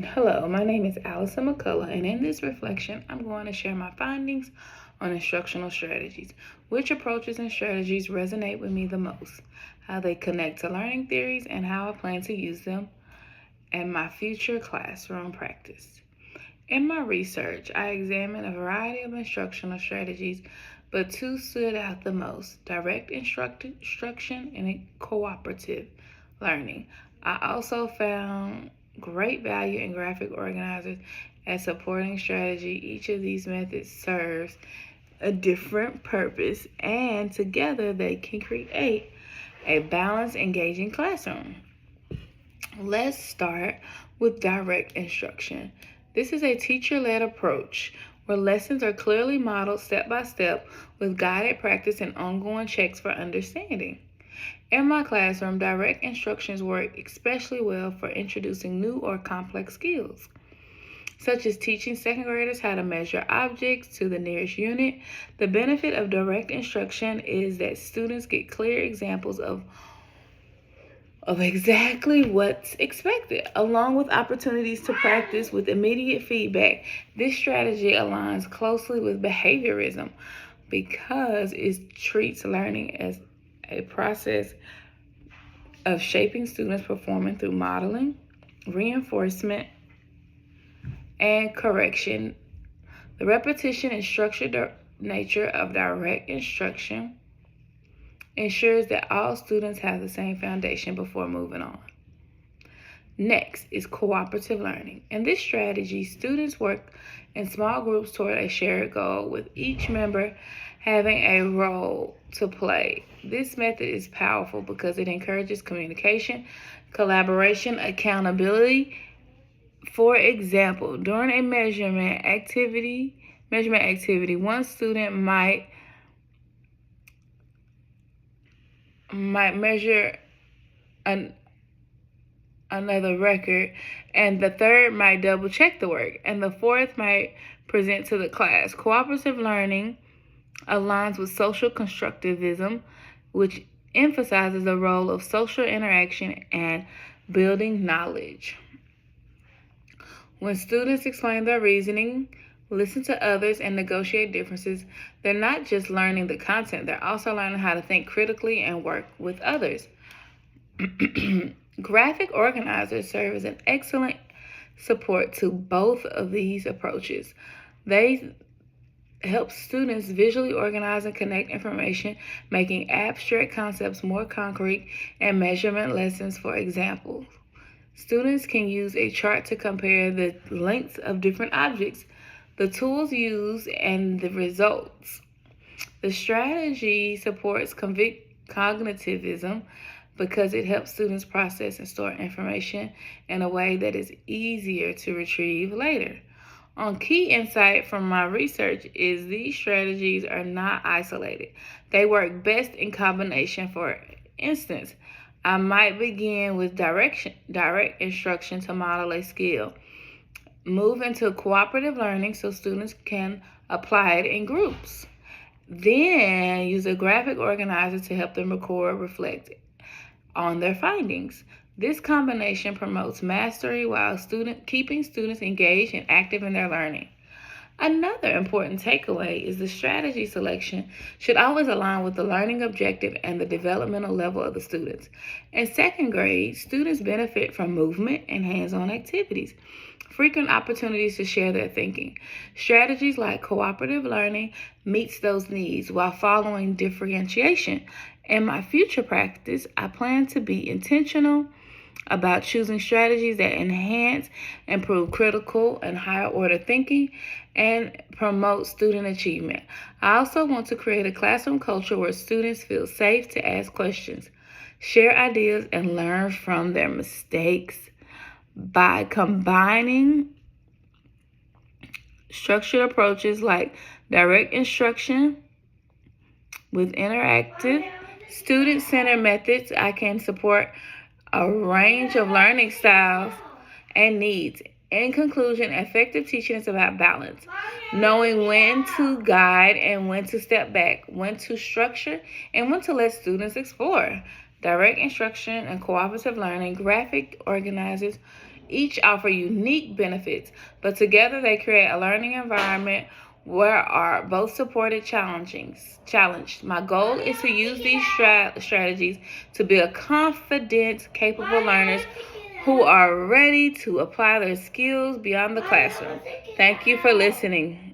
Hello, my name is Allison McCullough, and in this reflection, I'm going to share my findings on instructional strategies. Which approaches and strategies resonate with me the most, how they connect to learning theories, and how I plan to use them in my future classroom practice. In my research, I examined a variety of instructional strategies, but two stood out the most: direct instruction and cooperative learning. I also found great value in graphic organizers as supporting strategy. Each of these methods serves a different purpose, and together they can create a balanced, engaging classroom. Let's start with direct instruction. This is a teacher-led approach where lessons are clearly modeled step by step with guided practice and ongoing checks for understanding. In my classroom, direct instructions work especially well for introducing new or complex skills, such as teaching second graders how to measure objects to the nearest unit. The benefit of direct instruction is that students get clear examples of exactly what's expected, along with opportunities to practice with immediate feedback. This strategy aligns closely with behaviorism because it treats learning as a process of shaping students' performance through modeling, reinforcement, and correction. The repetition and structured nature of direct instruction ensures that all students have the same foundation before moving on. Next is cooperative learning. In this strategy, students work in small groups toward a shared goal, with each member having a role to play. This method is powerful because it encourages communication, collaboration, accountability. For example, during a measurement activity, one student might measure another record, and the third might double check the work, and the fourth might present to the class. Cooperative learning aligns with social constructivism, which emphasizes the role of social interaction and building knowledge. When students explain their reasoning, listen to others, and negotiate differences, they're not just learning the content, they're also learning how to think critically and work with others. Graphic organizers serve as an excellent support to both of these approaches. They help students visually organize and connect information, making abstract concepts more concrete and measurement lessons. For example, students can use a chart to compare the lengths of different objects, the tools used, and the results. The strategy supports cognitivism because it helps students process and store information in a way that is easier to retrieve later. On key insight from my research is these strategies are not isolated. They work best in combination. For instance, I might begin with direct instruction to model a skill, move into cooperative learning so students can apply it in groups, then use a graphic organizer to help them reflect on their findings. This combination promotes mastery while keeping students engaged and active in their learning. Another important takeaway is the strategy selection should always align with the learning objective and the developmental level of the students. In second grade, students benefit from movement and hands-on activities, frequent opportunities to share their thinking. Strategies like cooperative learning meets those needs while following differentiation. In my future practice, I plan to be intentional about choosing strategies that enhance, improve critical and higher order thinking, and promote student achievement. I also want to create a classroom culture where students feel safe to ask questions, share ideas, and learn from their mistakes. By combining structured approaches like direct instruction with interactive, student-centered methods, I can support a range of learning styles and needs. In conclusion, effective teaching is about balance, knowing when to guide and when to step back, when to structure and when to let students explore. Direct instruction and cooperative learning, graphic organizers, Each offer unique benefits, but together they create a learning environment where are both supported challenged. My goal is to use these strategies to build confident, capable learners who are ready to apply their skills beyond the classroom. Thank you for listening.